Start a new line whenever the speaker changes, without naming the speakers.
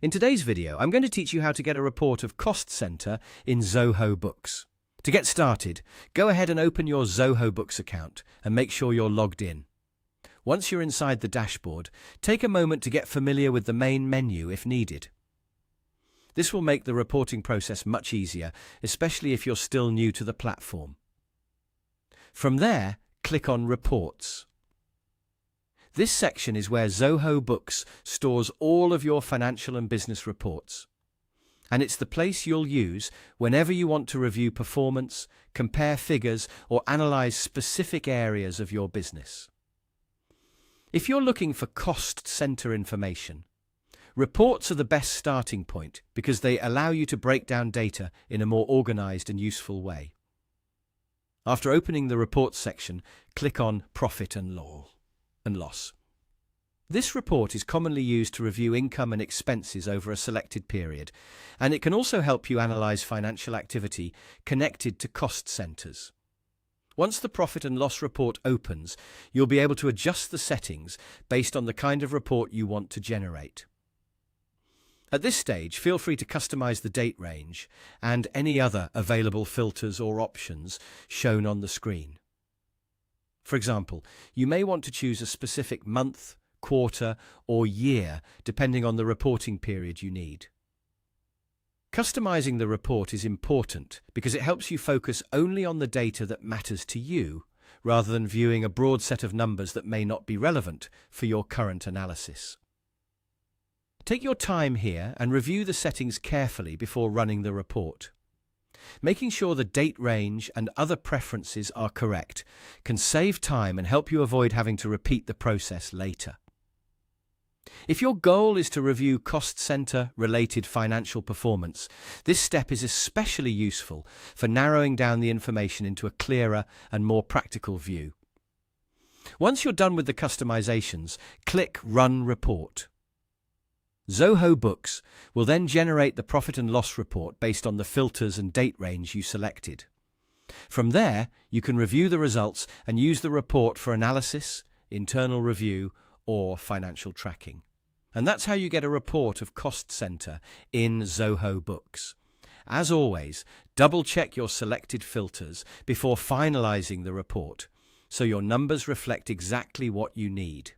In today's video, I'm going to teach you how to get a report of Cost Center in Zoho Books. To get started, go ahead and open your Zoho Books account and make sure you're logged in. Once you're inside the dashboard, take a moment to get familiar with the main menu if needed. This will make the reporting process much easier, especially if you're still new to the platform. From there, click on Reports. This section is where Zoho Books stores all of your financial and business reports. And it's the place you'll use whenever you want to review performance, compare figures, or analyze specific areas of your business. If you're looking for cost center information, reports are the best starting point because they allow you to break down data in a more organized and useful way. After opening the Reports section, click on Profit and Loss. This report is commonly used to review income and expenses over a selected period, and it can also help you analyze financial activity connected to cost centers. Once the Profit and Loss report opens, you'll be able to adjust the settings based on the kind of report you want to generate. At this stage, feel free to customize the date range and any other available filters or options shown on the screen. For example, you may want to choose a specific month, quarter, or year, depending on the reporting period you need. Customizing the report is important because it helps you focus only on the data that matters to you, rather than viewing a broad set of numbers that may not be relevant for your current analysis. Take your time here and review the settings carefully before running the report. Making sure the date range and other preferences are correct can save time and help you avoid having to repeat the process later. If your goal is to review cost center related financial performance, this step is especially useful for narrowing down the information into a clearer and more practical view. Once you're done with the customizations, click Run Report. Zoho Books will then generate the Profit and Loss report based on the filters and date range you selected. From there, you can review the results and use the report for analysis, internal review, or financial tracking. And that's how you get a report of Cost Center in Zoho Books. As always, double-check your selected filters before finalizing the report, so your numbers reflect exactly what you need.